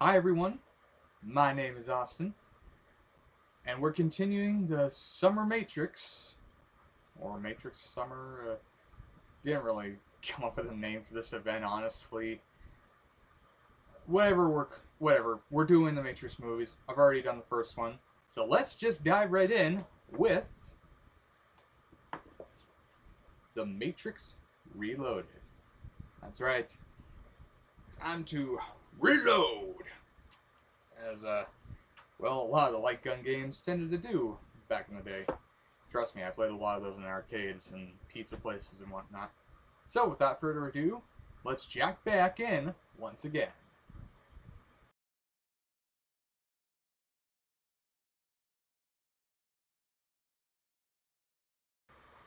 Hi everyone, my name is Austin, and we're continuing the Summer Matrix, or Matrix Summer, didn't really come up with a name for this event, honestly. Whatever, we're doing the Matrix movies. I've already done the first one, so let's just dive right in with The Matrix Reloaded. That's right, time to reload! As, well, a lot of the light gun games tended to do back in the day. Trust me, I played a lot of those in arcades and pizza places and whatnot. So, without further ado, let's jack back in once again.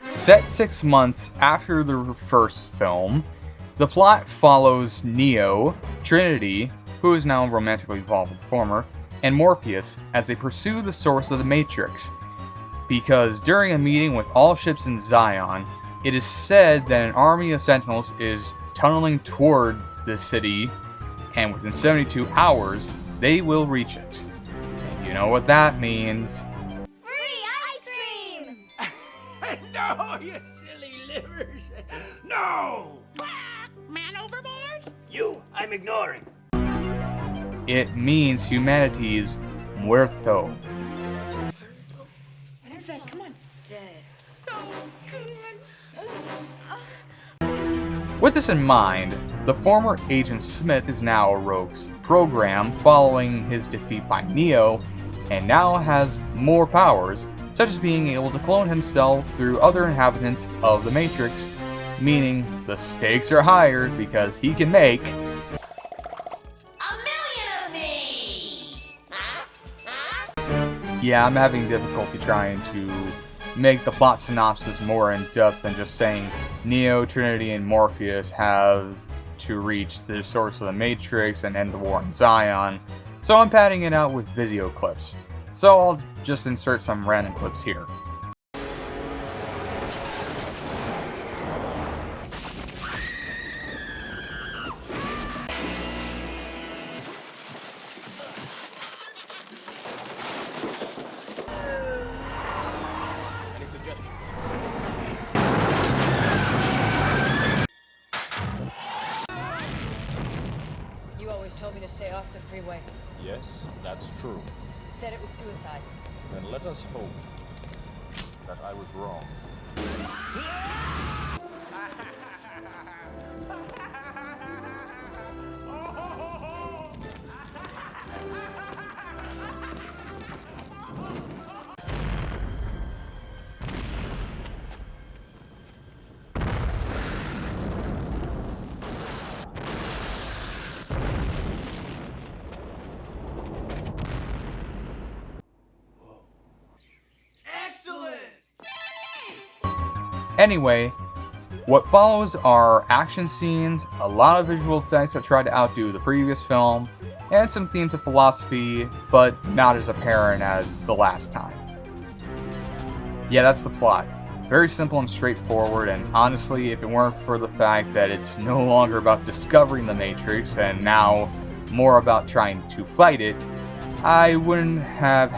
Set 6 months after the first film, the plot follows Neo, Trinity, who is now romantically involved with the former, and Morpheus as they pursue the source of the Matrix. Because during a meeting with all ships in Zion, it is said that an army of Sentinels is tunneling toward the city, and within 72 hours, they will reach it. And you know what that means. Free ice cream! No, you silly livers! No! Man overboard? You, I'm ignoring. It means humanity's muerto. What is that? Come on. With this in mind, the former Agent Smith is now a rogue's program following his defeat by Neo, and now has more powers, such as being able to clone himself through other inhabitants of the Matrix, meaning the stakes are higher because he can make Yeah, I'm having difficulty trying to make the plot synopsis more in-depth than just saying Neo, Trinity, and Morpheus have to reach the source of the Matrix and end the war in Zion, so I'm padding it out with video clips. So I'll just insert some random clips here. You always told me to stay off the freeway. Yes, that's true. You said it was suicide. Then let us hope that I was wrong. Anyway, what follows are action scenes, a lot of visual effects that try to outdo the previous film, and some themes of philosophy, but not as apparent as the last time. Yeah, that's the plot. Very simple and straightforward, and honestly, if it weren't for the fact that it's no longer about discovering the Matrix, and now more about trying to fight it, I wouldn't have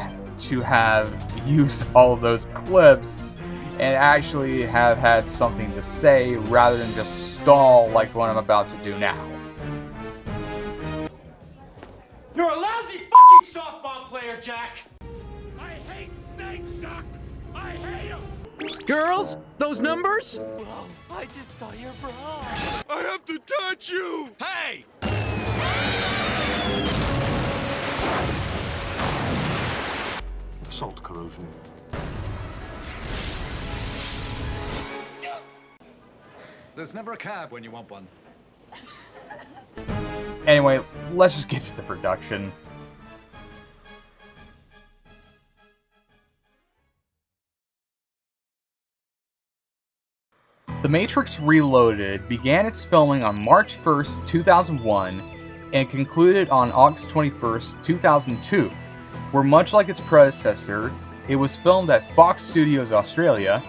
to have used all of those clips and actually have had something to say rather than just stall like what I'm about to do now. You're a lousy fucking softball player, Jack! I hate snakes, Shock! I hate them! Girls, those numbers? Whoa, I just saw your bra! I have to touch you! Hey! Salt corrosion. There's never a cab when you want one. Anyway, let's just get to the production. The Matrix Reloaded began its filming on March 1st, 2001, and concluded on August 21st, 2002, where much like its predecessor, it was filmed at Fox Studios Australia,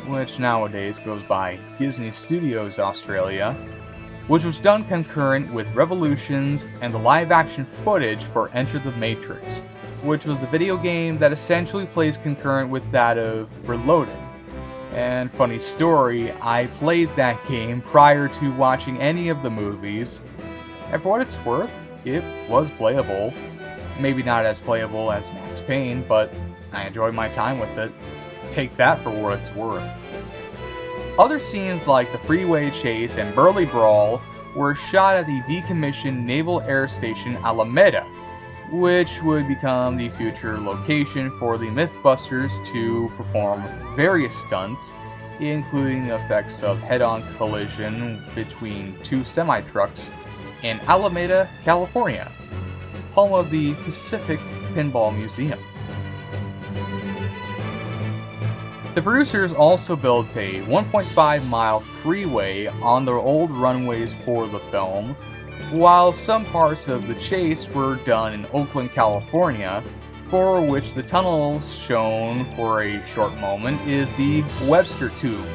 which nowadays goes by Disney Studios Australia, which was done concurrent with Revolutions and the live-action footage for Enter the Matrix, which was the video game that essentially plays concurrent with that of Reloaded. And funny story, I played that game prior to watching any of the movies, and for what it's worth, it was playable. Maybe not as playable as Max Payne, but I enjoyed my time with it. Take that for what it's worth. Other scenes like the freeway chase and Burly Brawl were shot at the decommissioned Naval Air Station Alameda, which would become the future location for the Mythbusters to perform various stunts, including the effects of head-on collision between two semi-trucks in Alameda, California, home of the Pacific Pinball Museum. The producers also built a 1.5-mile freeway on the old runways for the film, while some parts of the chase were done in Oakland, California, for which the tunnel shown for a short moment is the Webster Tube,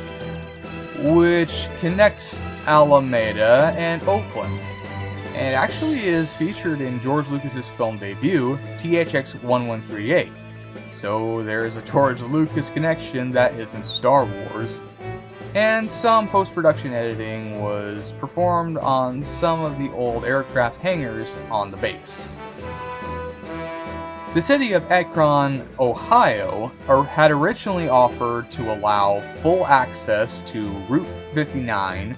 which connects Alameda and Oakland, and actually is featured in George Lucas's film debut, THX 1138. So there's a George Lucas connection that isn't Star Wars. And some post-production editing was performed on some of the old aircraft hangars on the base. The city of Akron, Ohio, had originally offered to allow full access to Route 59,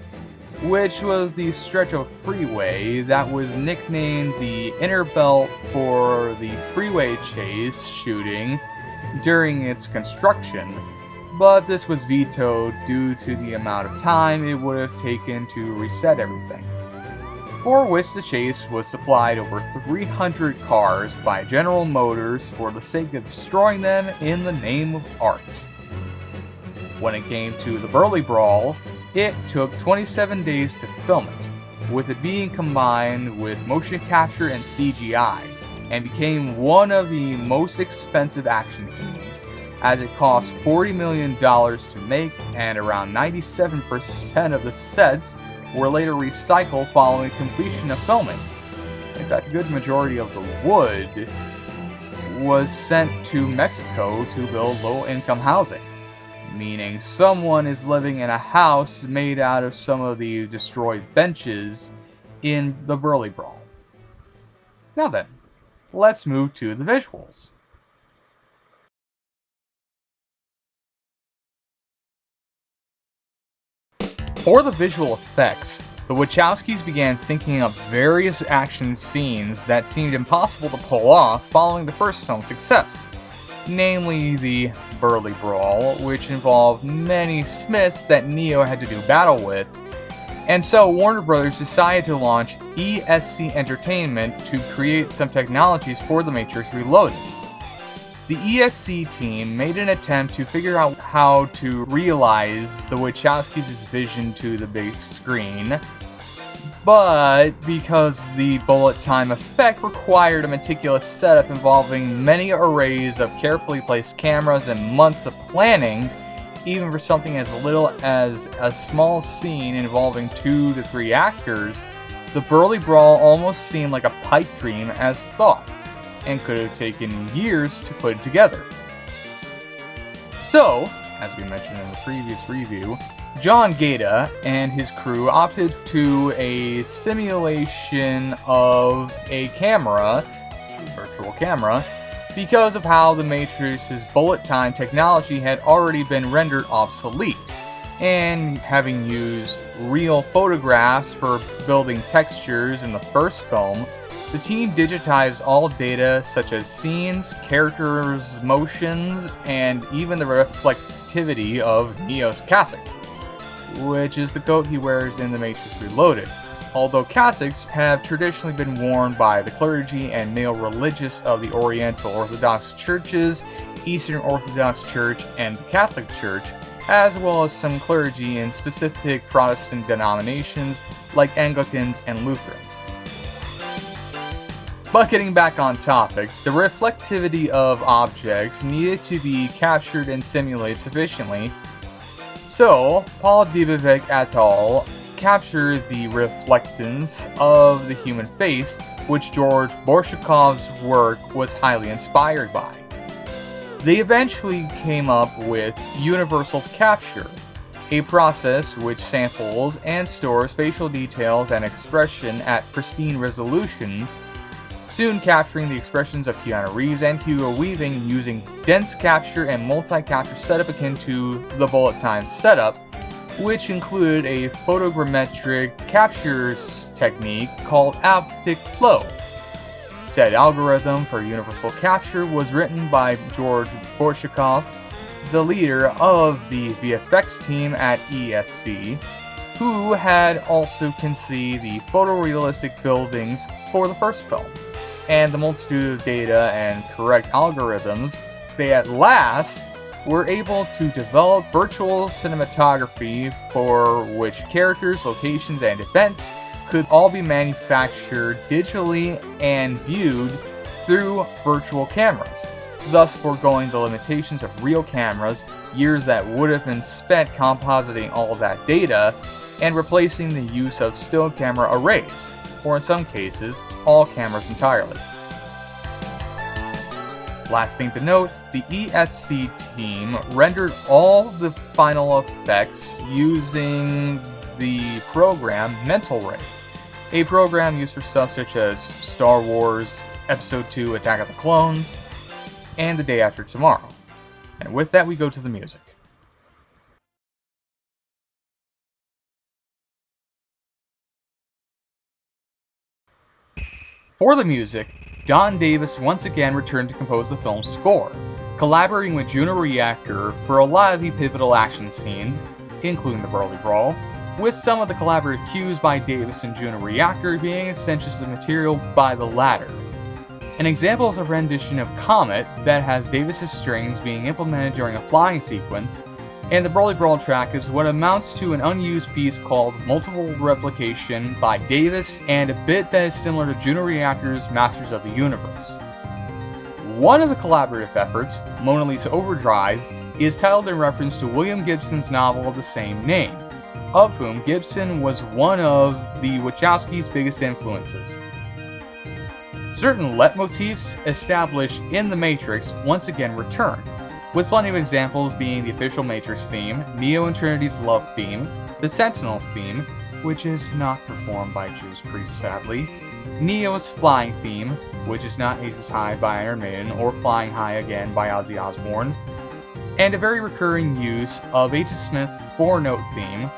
which was the stretch of freeway that was nicknamed the Inner Belt for the freeway chase shooting during its construction, but this was vetoed due to the amount of time it would have taken to reset everything, for which the chase was supplied over 300 cars by General Motors for the sake of destroying them in the name of art. When it came to the Burly Brawl, it took 27 days to film it, with it being combined with motion capture and CGI, and became one of the most expensive action scenes, as it cost $40 million to make, and around 97% of the sets were later recycled following completion of filming. In fact, a good majority of the wood was sent to Mexico to build low-income housing, meaning someone is living in a house made out of some of the destroyed benches in the Burly Brawl. Now then, let's move to the visuals. For the visual effects, the Wachowskis began thinking up various action scenes that seemed impossible to pull off following the first film's success, namely the Burly Brawl, which involved many Smiths that Neo had to do battle with, and so Warner Brothers decided to launch ESC Entertainment to create some technologies for The Matrix Reloaded. The ESC team made an attempt to figure out how to realize the Wachowskis' vision to the big screen, but because the bullet time effect required a meticulous setup involving many arrays of carefully placed cameras and months of planning, even for something as little as a small scene involving 2 to 3 actors, the Burly Brawl almost seemed like a pipe dream as thought, and could have taken years to put together. So, as we mentioned in the previous review, John Gaeta and his crew opted to a simulation of a camera, a virtual camera, because of how the Matrix's bullet time technology had already been rendered obsolete, and having used real photographs for building textures in the first film, the team digitized all data such as scenes, characters' motions, and even the reflectivity of Neo's cassock, which is the coat he wears in The Matrix Reloaded, although cassocks have traditionally been worn by the clergy and male religious of the Oriental Orthodox churches, Eastern Orthodox Church, and the Catholic Church, as well as some clergy in specific Protestant denominations like Anglicans and Lutherans. But getting back on topic, the reflectivity of objects needed to be captured and simulated sufficiently, so Paul Debevec et al. capture the reflectance of the human face, which George Borshakov's work was highly inspired by. They eventually came up with universal capture, a process which samples and stores facial details and expression at pristine resolutions, soon capturing the expressions of Keanu Reeves and Hugo Weaving using dense capture and multi-capture setup akin to the bullet time setup, which included a photogrammetric capture technique called optic flow. Said algorithm for universal capture was written by George Borshakov, the leader of the VFX team at ESC, who had also conceived the photorealistic buildings for the first film. And the multitude of data and correct algorithms, they at last were able to develop virtual cinematography for which characters, locations, and events could all be manufactured digitally and viewed through virtual cameras, thus foregoing the limitations of real cameras, years that would have been spent compositing all of that data, and replacing the use of still camera arrays, or in some cases, all cameras entirely. Last thing to note, the ESC team rendered all the final effects using the program Mental Ray, a program used for stuff such as Star Wars Episode 2 Attack of the Clones, and The Day After Tomorrow. And with that, we go to the music. For the music, Don Davis once again returned to compose the film's score, collaborating with Juno Reactor for a lot of the pivotal action scenes, including the Burly Brawl, with some of the collaborative cues by Davis and Juno Reactor being extensions of material by the latter. An example is a rendition of Comet that has Davis's strings being implemented during a flying sequence, and the Burly Brawl track is what amounts to an unused piece called Multiple Replication by Davis and a bit that is similar to Juno Reactor's Masters of the Universe. One of the collaborative efforts, Mona Lisa Overdrive, is titled in reference to William Gibson's novel of the same name, of whom Gibson was one of the Wachowskis' biggest influences. Certain leitmotifs established in The Matrix once again return, with plenty of examples being the official Matrix theme, Neo and Trinity's love theme, the Sentinels theme, which is not performed by Judas Priest sadly, Neo's flying theme, which is not Aces High by Iron Maiden or Flying High Again by Ozzy Osbourne, and a very recurring use of Agent Smith's 4-note theme,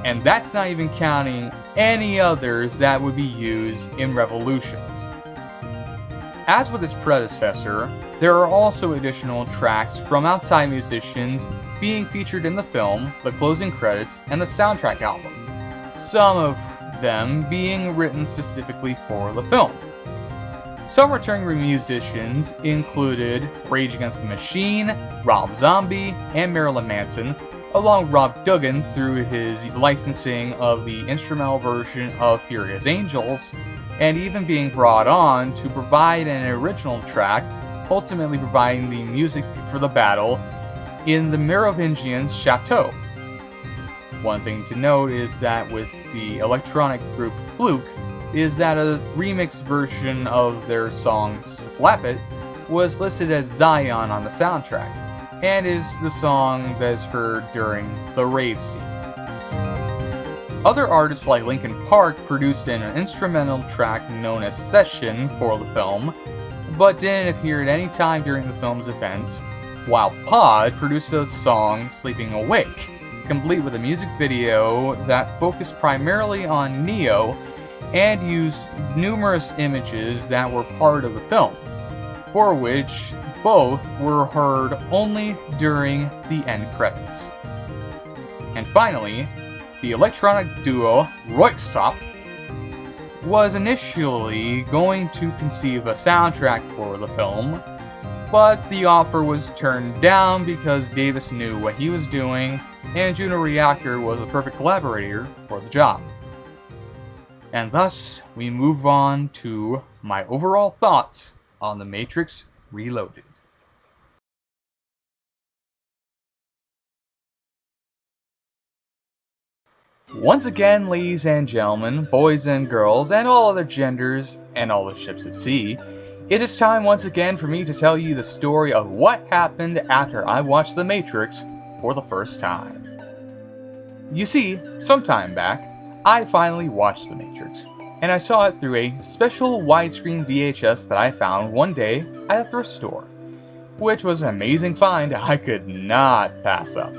and that's not even counting any others that would be used in Revolutions. As with its predecessor, there are also additional tracks from outside musicians being featured in the film, the closing credits, and the soundtrack album, some of them being written specifically for the film. Some returning musicians included Rage Against the Machine, Rob Zombie, and Marilyn Manson, along with Rob Duggan through his licensing of the instrumental version of Furious Angels, and even being brought on to provide an original track, ultimately providing the music for the battle in the Merovingians' chateau. One thing to note is that with the electronic group Fluke, is that a remix version of their song Slap It was listed as Zion on the soundtrack, and is the song that is heard during the rave scene. Other artists like Linkin Park produced an instrumental track known as Session for the film, but didn't appear at any time during the film's events, while Pod produced a song Sleeping Awake, complete with a music video that focused primarily on Neo and used numerous images that were part of the film, for which both were heard only during the end credits. And finally, the electronic duo Röyksopp was initially going to conceive a soundtrack for the film, but the offer was turned down because Davis knew what he was doing and Juno Reactor was a perfect collaborator for the job. And thus, we move on to my overall thoughts on The Matrix Reloaded. Once again, ladies and gentlemen, boys and girls, and all other genders, and all the ships at sea, it is time once again for me to tell you the story of what happened after I watched The Matrix for the first time. You see, some time back, I finally watched The Matrix, and I saw it through a special widescreen VHS that I found one day at a thrift store, which was an amazing find I could not pass up.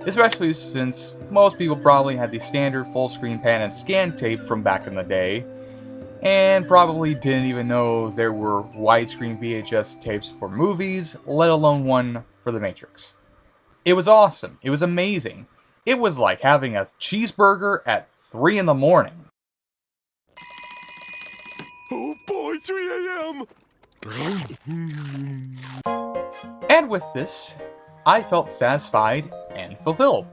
Especially since most people probably had the standard full screen pan and scan tape from back in the day, and probably didn't even know there were widescreen VHS tapes for movies, let alone one for The Matrix. It was awesome. It was amazing. It was like having a cheeseburger at 3 in the morning. Oh boy, 3 a.m. And with this, I felt satisfied and fulfilled,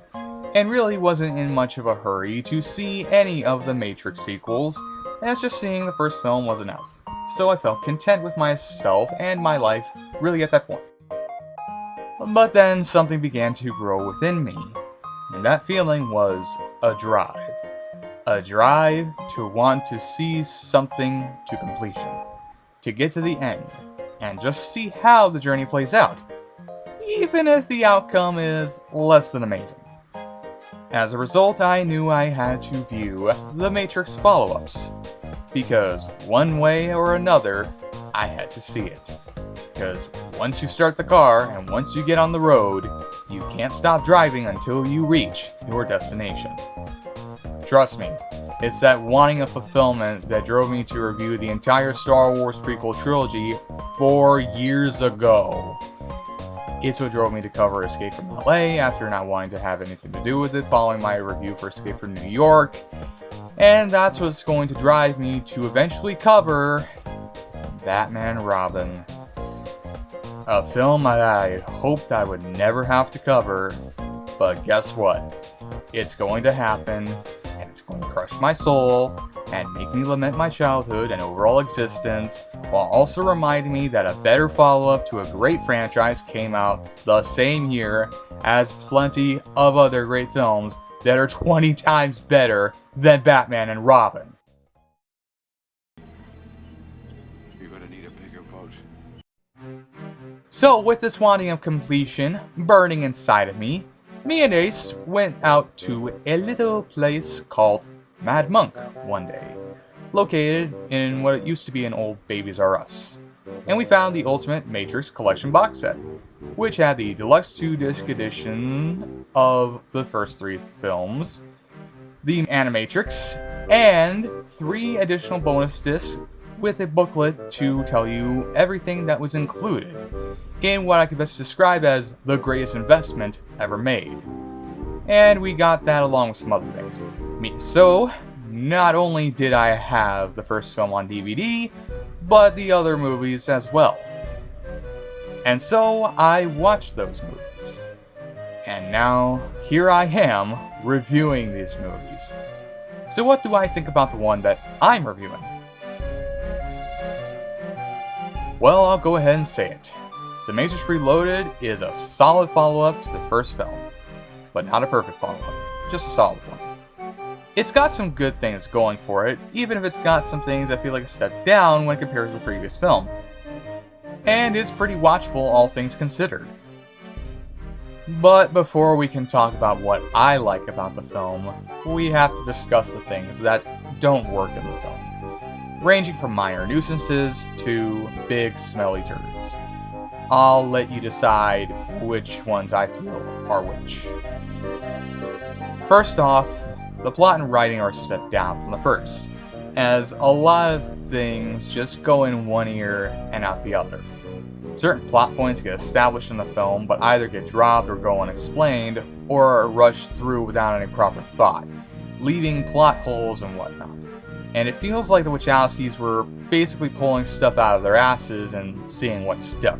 and really wasn't in much of a hurry to see any of the Matrix sequels, as just seeing the first film was enough. So I felt content with myself and my life, really at that point. But then something began to grow within me, and that feeling was a drive. A drive to want to see something to completion, to get to the end, and just see how the journey plays out, even if the outcome is less than amazing. As a result, I knew I had to view The Matrix follow-ups, because one way or another, I had to see it. Because once you start the car and once you get on the road, you can't stop driving until you reach your destination. Trust me, it's that wanting of fulfillment that drove me to review the entire Star Wars prequel trilogy 4 years ago. It's what drove me to cover Escape from LA after not wanting to have anything to do with it following my review for Escape from New York. And that's what's going to drive me to eventually cover Batman and Robin. A film that I hoped I would never have to cover, but guess what? It's going to happen, and it's going to crush my soul, and make me lament my childhood and overall existence, while also reminding me that a better follow-up to a great franchise came out the same year as plenty of other great films that are 20 times better than Batman and Robin. You're gonna need a bigger boat. So with this wanting of completion burning inside of me, me and Ace went out to a little place called Mad Monk one day, located in what used to be an old Babies R Us, and we found the Ultimate Matrix Collection box set, which had the deluxe 2-disc edition of the first 3 films, the Animatrix, and 3 additional bonus discs with a booklet to tell you everything that was included in what I could best describe as the greatest investment ever made. And we got that along with some other things. So, not only did I have the first film on DVD, but the other movies as well. And so I watched those movies. And now, here I am, reviewing these movies. So what do I think about the one that I'm reviewing? Well, I'll go ahead and say it. The Matrix Reloaded is a solid follow-up to the first film, but not a perfect follow-up, just a solid one. It's got some good things going for it, even if it's got some things that feel like a step down when compared to the previous film. And is pretty watchable, all things considered. But before we can talk about what I like about the film, we have to discuss the things that don't work in the film, ranging from minor nuisances to big smelly turds. I'll let you decide which ones I feel are which. First off, the plot and writing are a step down from the first, as a lot of things just go in one ear and out the other. Certain plot points get established in the film, but either get dropped or go unexplained, or are rushed through without any proper thought, leaving plot holes and whatnot. And it feels like the Wachowskis were basically pulling stuff out of their asses and seeing what stuck.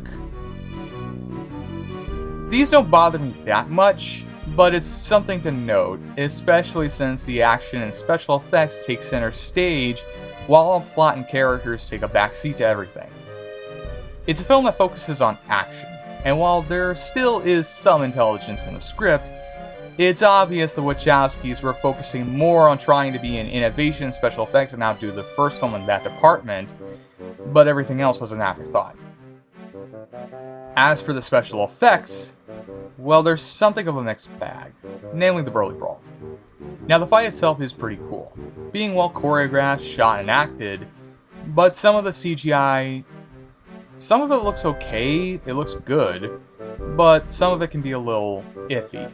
These don't bother me that much, but it's something to note, especially since the action and special effects take center stage, while all plot and characters take a backseat to everything. It's a film that focuses on action, and while there still is some intelligence in the script, It's obvious the Wachowskis were focusing more on trying to be in innovation and special effects and outdo the first film in that department, but everything else was an afterthought. As for the special effects, well, there's something of a mixed bag, namely the Broly Brawl. Now, the fight itself is pretty cool, being well choreographed, shot, and acted, but some of the CGI, some of it looks okay, it looks good, but some of it can be a little iffy,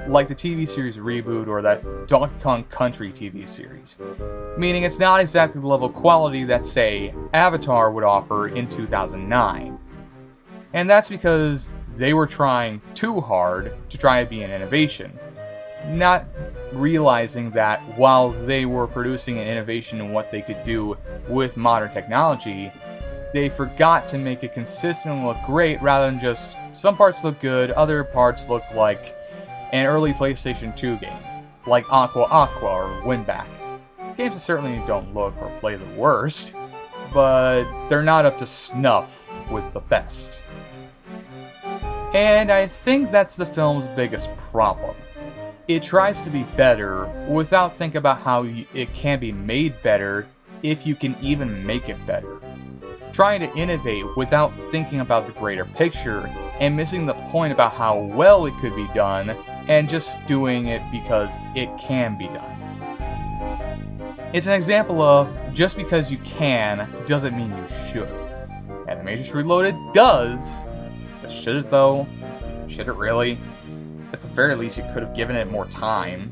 like the TV series reboot or that Donkey Kong Country TV series, meaning it's not exactly the level of quality that, say, Avatar would offer in 2009. And that's because they were trying too hard to try to be an innovation, not realizing that while they were producing an innovation in what they could do with modern technology, they forgot to make it consistently look great rather than just some parts look good, other parts look like an early PlayStation 2 game, like Aqua Aqua or Winback. Games that certainly don't look or play the worst, but they're not up to snuff with the best. And I think that's the film's biggest problem. It tries to be better without thinking about how it can be made better if you can even make it better. Trying to innovate without thinking about the greater picture and missing the point about how well it could be done and just doing it because it can be done. It's an example of just because you can doesn't mean you should. And The Matrix Reloaded does. But should it though? Should it really? At the very least, you could have given it more time.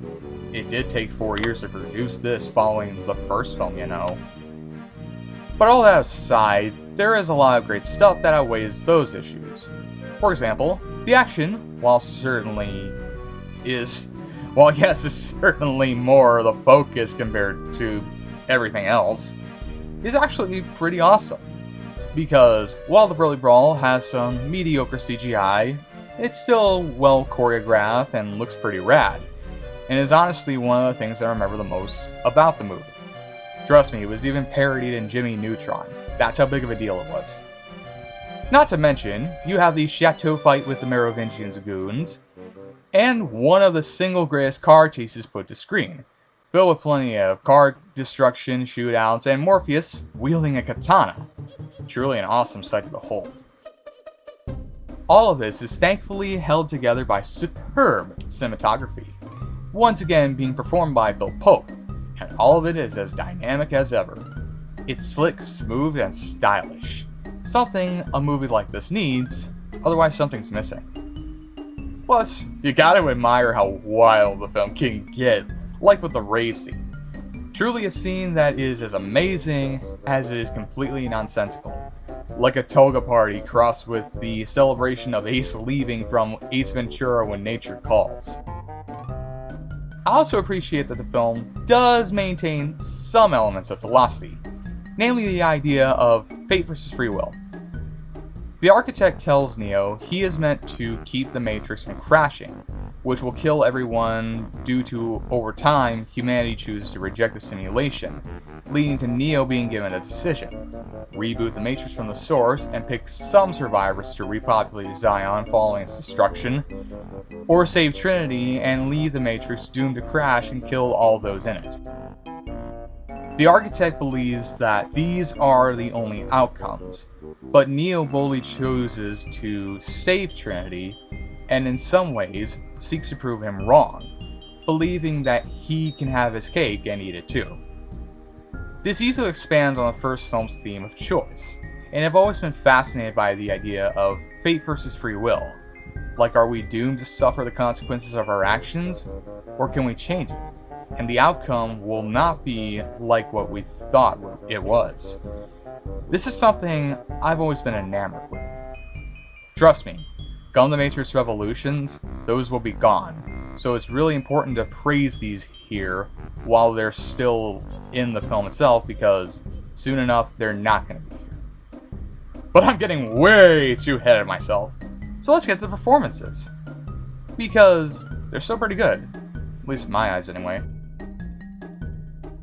It did take 4 years to produce this following the first film, you know. But all that aside, there is a lot of great stuff that outweighs those issues. For example, the action, while yes, is certainly more the focus compared to everything else, is actually pretty awesome. Because while the Broly Brawl has some mediocre CGI, it's still well choreographed and looks pretty rad, and is honestly one of the things I remember the most about the movie. Trust me, it was even parodied in Jimmy Neutron. That's how big of a deal it was. Not to mention, you have the chateau fight with the Merovingian goons, and one of the single greatest car chases put to screen, filled with plenty of car destruction, shootouts, and Morpheus wielding a katana. Truly an awesome sight to behold. All of this is thankfully held together by superb cinematography, once again being performed by Bill Pope, and all of it is as dynamic as ever. It's slick, smooth, and stylish. Something a movie like this needs, otherwise something's missing. Plus, you gotta admire how wild the film can get, like with the rave scene. Truly a scene that is as amazing as it is completely nonsensical. Like a toga party crossed with the celebration of Ace leaving from Ace Ventura When Nature Calls. I also appreciate that the film does maintain some elements of philosophy, namely the idea of fate versus free will. The architect tells Neo he is meant to keep the Matrix from crashing, which will kill everyone due to, over time, humanity chooses to reject the simulation, leading to Neo being given a decision: reboot the Matrix from the source and pick some survivors to repopulate Zion following its destruction, or save Trinity and leave the Matrix doomed to crash and kill all those in it. The architect believes that these are the only outcomes, but Neo boldly chooses to save Trinity, and in some ways seeks to prove him wrong, believing that he can have his cake and eat it too. This easily expands on the first film's theme of choice, and I've always been fascinated by the idea of fate versus free will. Like, are we doomed to suffer the consequences of our actions, or can we change it? And the outcome will not be like what we thought it was. This is something I've always been enamored with. Trust me, come the Matrix Revolutions, those will be gone. So it's really important to praise these here while they're still in the film itself, because soon enough they're not going to be here. But I'm getting way too ahead of myself. So let's get to the performances. Because they're still pretty good. At least in my eyes anyway.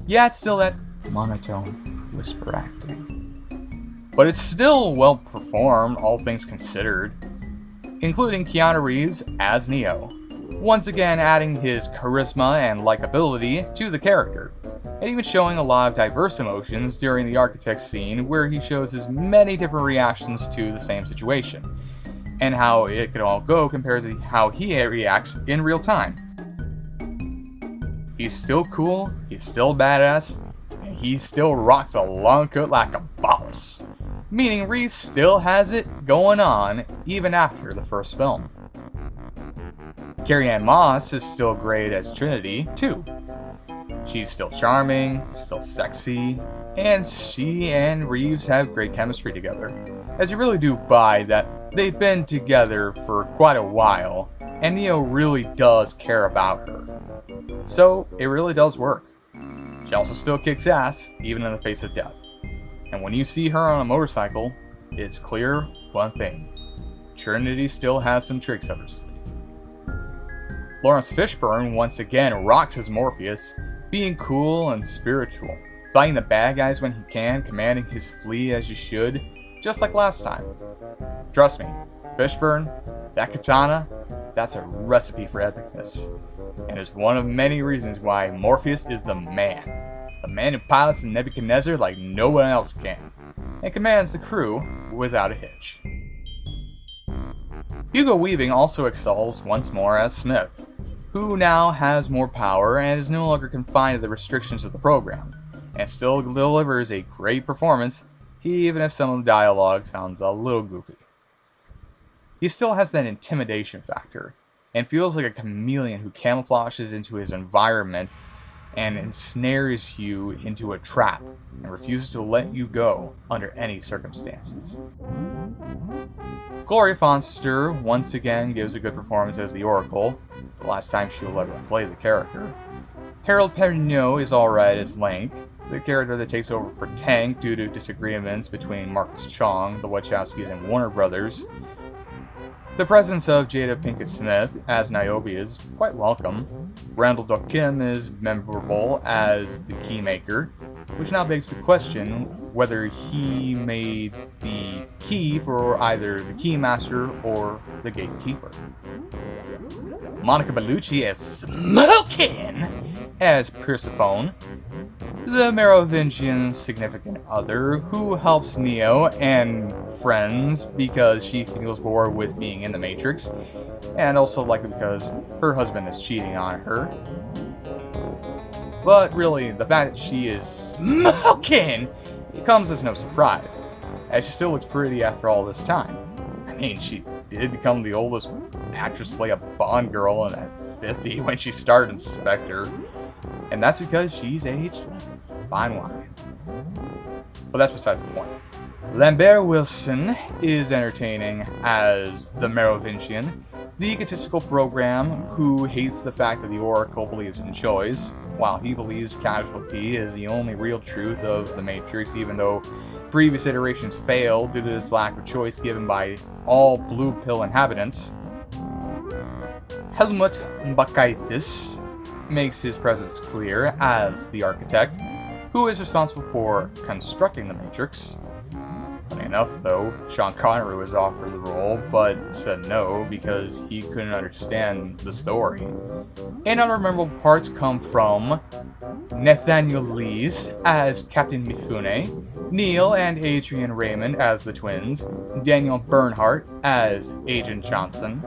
Yeah, it's still that monotone whisper acting. But it's still well performed, all things considered. Including Keanu Reeves as Neo, once again adding his charisma and likability to the character, and even showing a lot of diverse emotions during the architect scene where he shows his many different reactions to the same situation, and how it could all go compared to how he reacts in real time. He's still cool, he's still badass, and he still rocks a long coat like a boss, meaning Reeves still has it going on even after the first film. Carrie-Anne Moss is still great as Trinity, too. She's still charming, still sexy, and she and Reeves have great chemistry together, as you really do buy that they've been together for quite a while, and Neo really does care about her. So, it really does work. She also still kicks ass, even in the face of death. And when you see her on a motorcycle, it's clear one thing. Trinity still has some tricks up her sleeve. Lawrence Fishburne once again rocks as Morpheus, being cool and spiritual, fighting the bad guys when he can, commanding his fleet as you should, just like last time. Trust me, Fishburne, that katana, that's a recipe for epicness, and is one of many reasons why Morpheus is the man who pilots the Nebuchadnezzar like no one else can, and commands the crew without a hitch. Hugo Weaving also excels once more as Smith, who now has more power and is no longer confined to the restrictions of the program, and still delivers a great performance, even if some of the dialogue sounds a little goofy. He still has that intimidation factor, and feels like a chameleon who camouflages into his environment and ensnares you into a trap, and refuses to let you go under any circumstances. Gloria Fonster once again gives a good performance as the Oracle, the last time she will ever play the character. Harold Perrineau is alright as Link, the character that takes over for Tank due to disagreements between Marcus Chong, the Wachowskis, and Warner Brothers. The presence of Jada Pinkett Smith as Niobe is quite welcome. Randall Duk Kim is memorable as the Keymaker, which now begs the question whether he made the key for either the Keymaster or the Gatekeeper. Monica Bellucci is smoking as Persephone, the Merovingian significant other who helps Neo and friends because she feels bored with being in the Matrix, and also likely because her husband is cheating on her. But really, the fact that she is smoking, it comes as no surprise, as she still looks pretty after all this time. I mean, she did become the oldest actress to play a Bond girl at 50 when she started in Spectre, and that's because she's aged like a fine wine. But that's besides the point. Lambert Wilson is entertaining as the Merovingian, the egotistical program who hates the fact that the Oracle believes in choice, while he believes casualty is the only real truth of the Matrix, even though previous iterations failed due to this lack of choice given by all Blue Pill inhabitants. Helmut Bakaitis makes his presence clear as the Architect, who is responsible for constructing the Matrix. Funny enough, though, Sean Connery was offered the role, but said no because he couldn't understand the story. And other memorable parts come from Nathaniel Lees as Captain Mifune, Neil and Adrian Raymond as the twins, Daniel Bernhardt as Agent Johnson,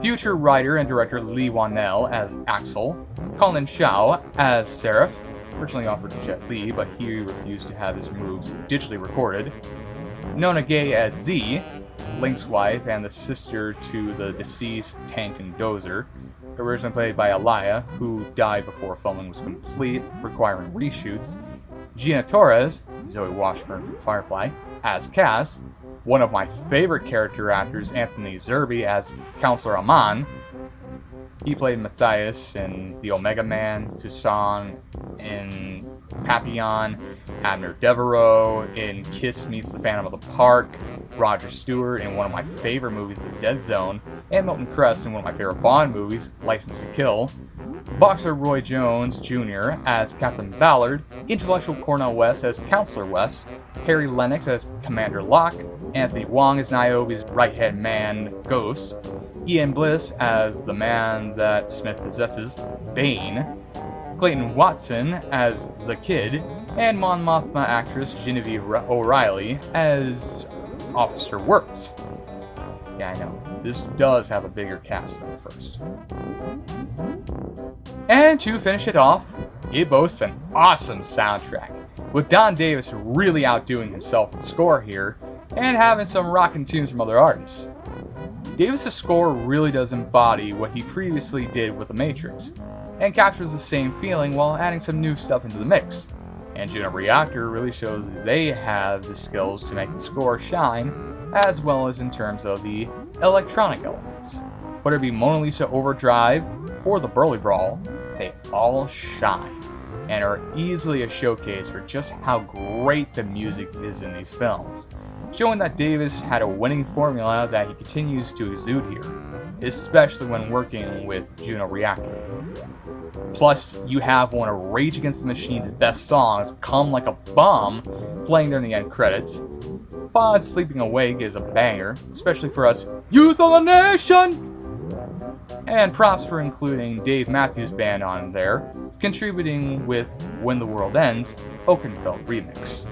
future writer and director Lee Wanell as Axel, Colin Shaw as Seraph, originally offered to Jet Li, but he refused to have his moves digitally recorded, Nona Gay as Z, Link's wife and the sister to the deceased Tank and Dozer, originally played by Alaya, who died before filming was complete, requiring reshoots, Gina Torres, Zoe Washburn from Firefly, as Cass, one of my favorite character actors, Anthony Zerbe, as Counselor Aman. He played Matthias in The Omega Man, Toussaint in Papillon, Abner Devereaux in Kiss Meets the Phantom of the Park, Roger Stewart in one of my favorite movies, The Dead Zone, and Milton Kress in one of my favorite Bond movies, License to Kill, Boxer Roy Jones Jr. as Captain Ballard, Intellectual Cornel West as Counselor West, Harry Lennox as Commander Locke, Anthony Wong as Niobe's right-hand man, Ghost, Ian Bliss as the man that Smith possesses, Bane, Clayton Watson as the Kid, and Mon Mothma actress Genevieve O'Reilly as Officer Wirtz. Yeah, I know, this does have a bigger cast than the first. And to finish it off, it boasts an awesome soundtrack, with Don Davis really outdoing himself in the score here, and having some rockin' tunes from other artists. Davis' score really does embody what he previously did with The Matrix, and captures the same feeling while adding some new stuff into the mix. And Juno Reactor really shows they have the skills to make the score shine, as well as in terms of the electronic elements. Whether it be Mona Lisa Overdrive or the Burly Brawl, they all shine, and are easily a showcase for just how great the music is in these films, showing that Davis had a winning formula that he continues to exude here, especially when working with Juno Reactor. Plus, you have one of Rage Against the Machine's best songs, Come Like a Bomb, playing during the end credits. But Sleeping Awake is a banger, especially for us Youth of the Nation! And props for including Dave Matthews Band on there, contributing with When the World Ends, Oakenfeld remix.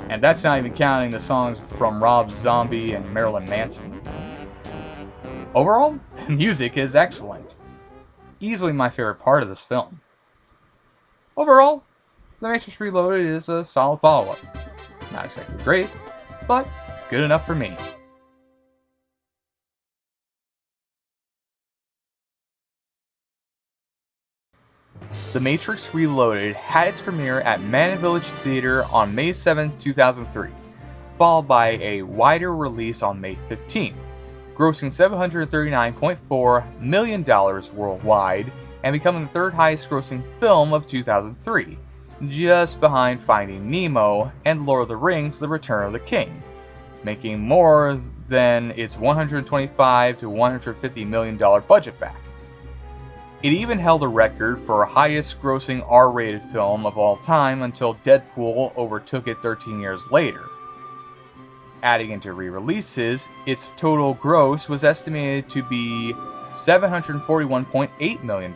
And that's not even counting the songs from Rob Zombie and Marilyn Manson. Overall, the music is excellent. Easily my favorite part of this film. Overall, The Matrix Reloaded is a solid follow-up. Not exactly great, but good enough for me. The Matrix Reloaded had its premiere at Manor Village Theater on May 7, 2003, followed by a wider release on May 15th, grossing $739.4 million worldwide and becoming the third highest grossing film of 2003, just behind Finding Nemo and Lord of the Rings: The Return of the King, making more than its $125 to $150 million budget back. It even held a record for highest grossing R-rated film of all time until Deadpool overtook it 13 years later. Adding into re-releases, its total gross was estimated to be $741.8 million.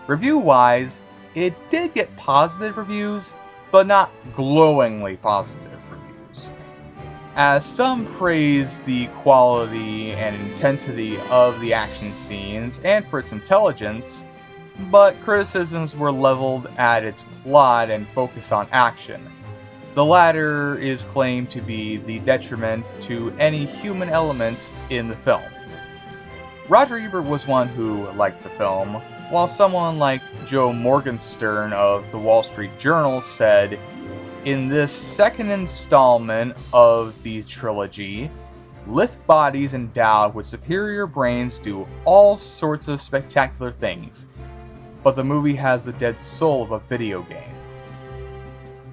Review-wise, it did get positive reviews, but not glowingly positive reviews, as some praised the quality and intensity of the action scenes and for its intelligence, but criticisms were leveled at its plot and focus on action. The latter is claimed to be the detriment to any human elements in the film. Roger Ebert was one who liked the film, while someone like Joe Morgenstern of the Wall Street Journal said, "In this second installment of the trilogy, lithe bodies endowed with superior brains do all sorts of spectacular things, but the movie has the dead soul of a video game."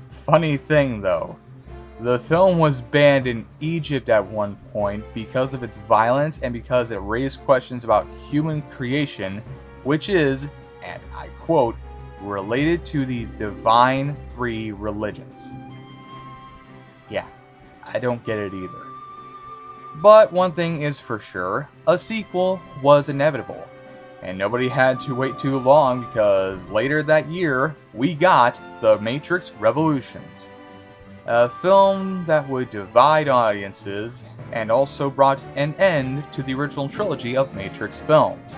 Funny thing though, the film was banned in Egypt at one point because of its violence and because it raised questions about human creation, which is, and I quote, related to the divine three religions. Yeah, I don't get it either. But one thing is for sure, a sequel was inevitable. And nobody had to wait too long because later that year, we got The Matrix Revolutions, a film that would divide audiences and also brought an end to the original trilogy of Matrix films.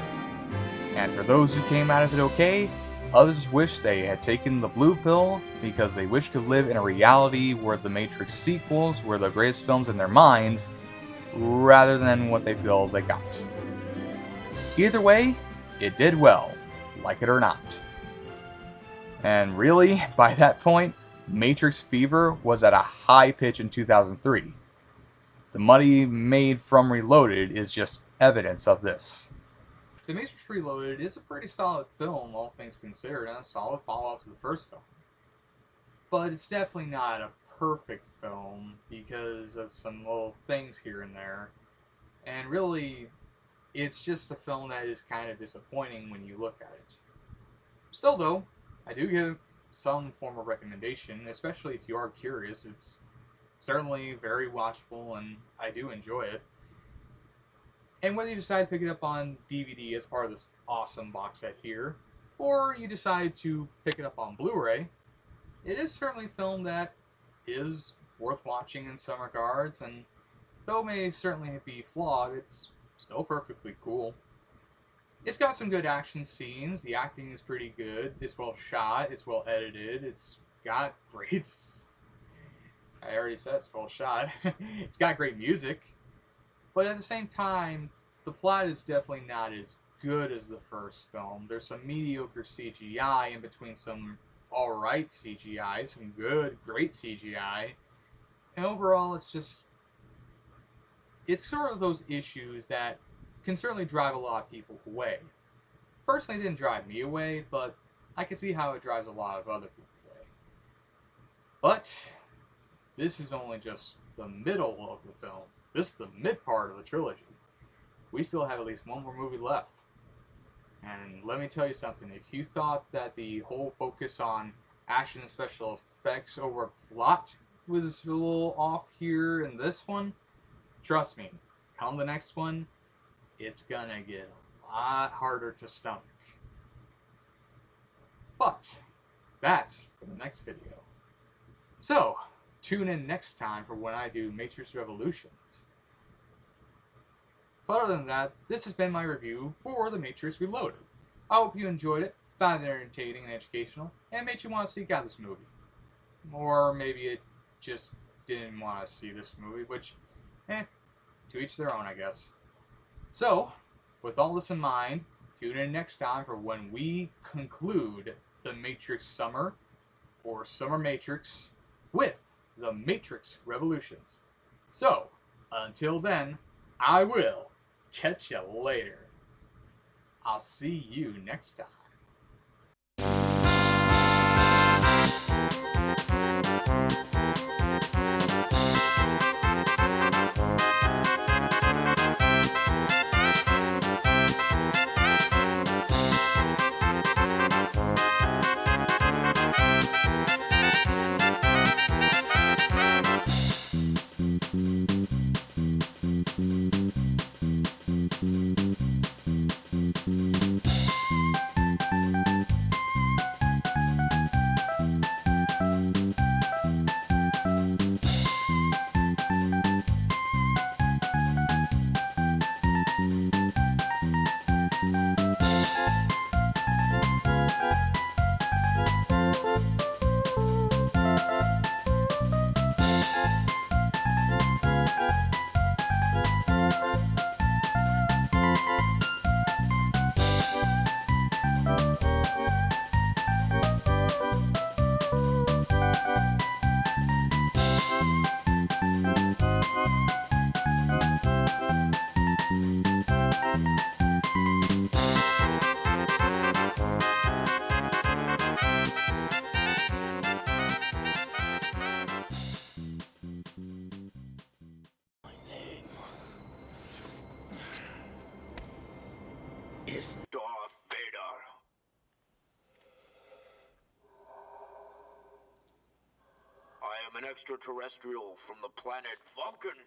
And for those who came out of it okay, others wish they had taken the blue pill because they wish to live in a reality where the Matrix sequels were the greatest films in their minds, rather than what they feel they got. Either way, it did well, like it or not. And really, by that point, Matrix fever was at a high pitch in 2003. The money made from Reloaded is just evidence of this. The Matrix Reloaded is a pretty solid film, all things considered, and a solid follow-up to the first film. But it's definitely not a perfect film because of some little things here and there. And really, it's just a film that is kind of disappointing when you look at it. Still though, I do give some form of recommendation, especially if you are curious. It's certainly very watchable and I do enjoy it. And whether you decide to pick it up on DVD as part of this awesome box set here, or you decide to pick it up on Blu-ray, it is certainly a film that is worth watching in some regards, and though it may certainly be flawed, it's still perfectly cool. It's got some good action scenes, the acting is pretty good, it's well shot, it's well edited, it's got great... I already said it's well shot. It's got great music, but at the same time, the plot is definitely not as good as the first film. There's some mediocre CGI in between some alright CGI, some good, great CGI. And overall, it's sort of those issues that can certainly drive a lot of people away. Personally, it didn't drive me away, but I can see how it drives a lot of other people away. But this is only just the middle of the film. This is the mid part of the trilogy. We still have at least one more movie left. And let me tell you something, if you thought that the whole focus on action and special effects over plot was a little off here in this one, trust me, come the next one, it's gonna get a lot harder to stomach. But that's for the next video. So, tune in next time for when I do Matrix Revolutions. But other than that, this has been my review for The Matrix Reloaded. I hope you enjoyed it, found it entertaining and educational, and made you want to seek out this movie. Or maybe it just didn't want to see this movie, which, to each their own, I guess. So, with all this in mind, tune in next time for when we conclude The Matrix Summer, or Summer Matrix, with The Matrix Revolutions. So, until then, I will catch you later. I'll see you next time. Is Darth Vader. I am an extraterrestrial from the planet Vulcan.